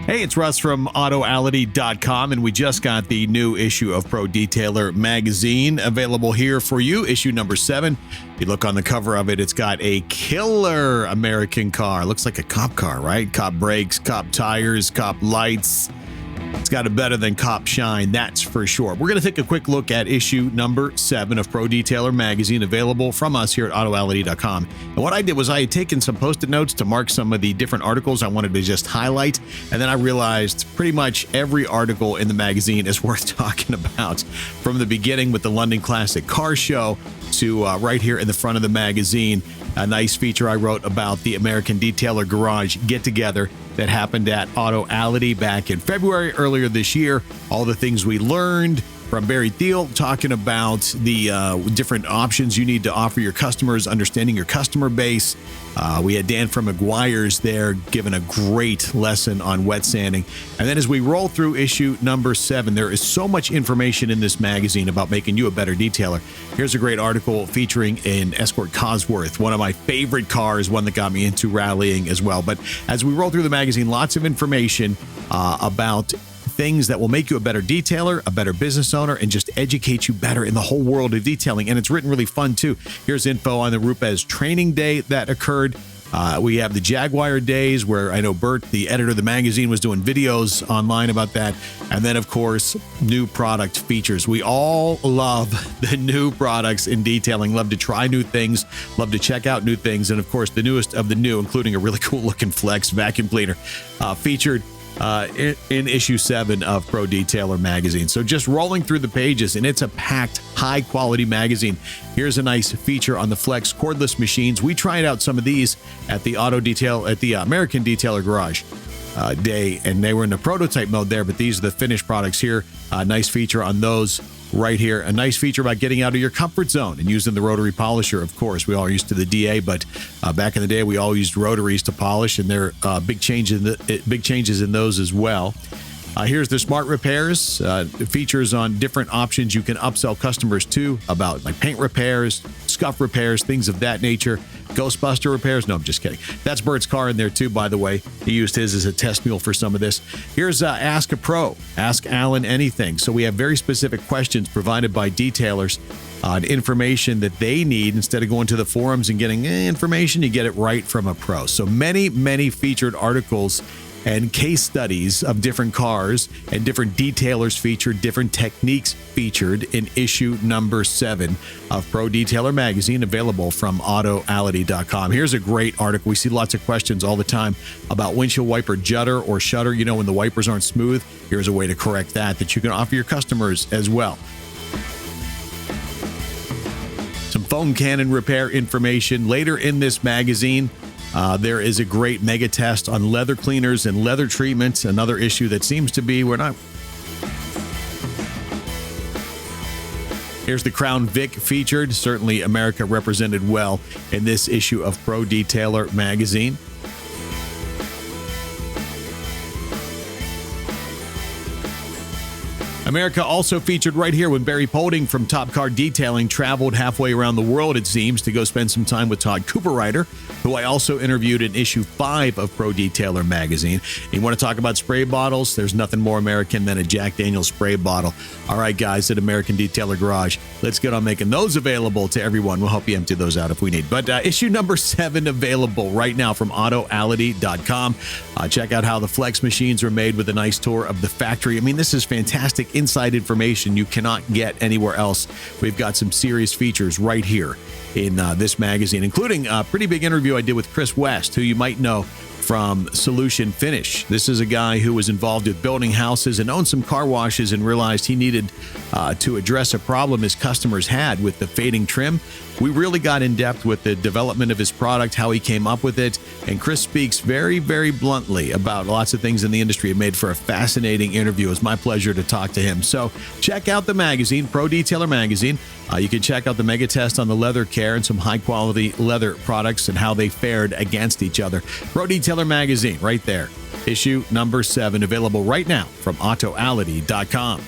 Hey, it's Russ from Autoality.com, and we just got the new issue of Pro Detailer magazine available here for you, issue number 7. If you look on the cover of it, it's got a killer American car. Looks like a cop car, right? Cop brakes, cop tires, cop lights. It's got a better than cop shine, that's for sure. We're going to take a quick look at issue number 7 of Pro Detailer magazine, available from us here at Autoality.com. And what I did was I had taken some post-it notes to mark some of the different articles I wanted to just highlight. And then I realized pretty much every article in the magazine is worth talking about, from the beginning with the London Classic Car Show to right here in the front of the magazine, a nice feature I wrote about the American Detailer Garage get-together that happened at Autoality back in February earlier this year. All the things we learned from Barry Thiel, talking about the different options you need to offer your customers, understanding your customer base. We had Dan from McGuire's there giving a great lesson on wet sanding. And then as we roll through issue number 7, there is so much information in this magazine about making you a better detailer. Here's a great article featuring an Escort Cosworth, one of my favorite cars, one that got me into rallying as well. But as we roll through the magazine, lots of information about things that will make you a better detailer, a better business owner, and just educate you better in the whole world of detailing. And it's written really fun too. Here's info on the Rupes training day that occurred. We have the Jaguar days, where I know Bert, the editor of the magazine, was doing videos online about that. And then, of course, new product features. We all love the new products in detailing, love to try new things, love to check out new things. And of course, the newest of the new, including a really cool looking Flex vacuum cleaner, featured in issue 7 of Pro Detailer magazine. So just rolling through the pages, and it's a packed, high quality magazine. Here's a nice feature on the Flex cordless machines. We tried out some of these at the American Detailer Garage day, and they were in the prototype mode there, but these are the finished products here. Nice feature on those right here. A nice feature about getting out of your comfort zone and using the rotary polisher. Of course, we all used to the DA, but back in the day, we all used rotaries to polish, and there are big changes in those as well. Here's the Smart Repairs. Features on different options you can upsell customers to, about like paint repairs, scuff repairs, things of that nature. Ghostbuster repairs. No, I'm just kidding. That's Bert's car in there too, by the way. He used his as a test mule for some of this. Here's Ask a Pro. Ask Alan anything. So we have very specific questions provided by detailers on information that they need. Instead of going to the forums and getting information, you get it right from a pro. So many featured articles and case studies of different cars, and different detailers featured, different techniques featured in issue number 7 of Pro Detailer magazine, available from Autoality.com. Here's a great article. We see lots of questions all the time about windshield wiper judder or shutter. You know, when the wipers aren't smooth, here's a way to correct that you can offer your customers as well. Some foam cannon repair information later in this magazine. There is a great mega test on leather cleaners and leather treatments, another issue that seems to be, we're not. Here's the Crown Vic featured. Certainly America represented well in this issue of Pro Detailer magazine. America also featured right here when Barry Polding from Top Car Detailing traveled halfway around the world, it seems, to go spend some time with Todd Cooperrider, who I also interviewed in issue 5 of Pro Detailer magazine. You want to talk about spray bottles? There's nothing more American than a Jack Daniel's spray bottle. All right, guys, at American Detailer Garage, let's get on making those available to everyone. We'll help you empty those out if we need. But issue number 7 available right now from Autoality.com. Check out how the Flex machines are made with a nice tour of the factory. I mean, this is fantastic inside information you cannot get anywhere else. We've got some serious features right here in this magazine, including a pretty big interview I did with Chris West, who you might know from Solution Finish. This is a guy who was involved with building houses and owned some car washes, and realized he needed to address a problem his customers had with the fading trim. We really got in depth with the development of his product, how he came up with it, and Chris speaks very bluntly about lots of things in the industry. It made for a fascinating interview. It was my pleasure to talk to him. So check out the magazine, Pro Detailer magazine. You can check out the mega test on the leather care and some high quality leather products and how they fared against each other. Pro Detailer magazine right there. Issue number 7, available right now from Autoality.com.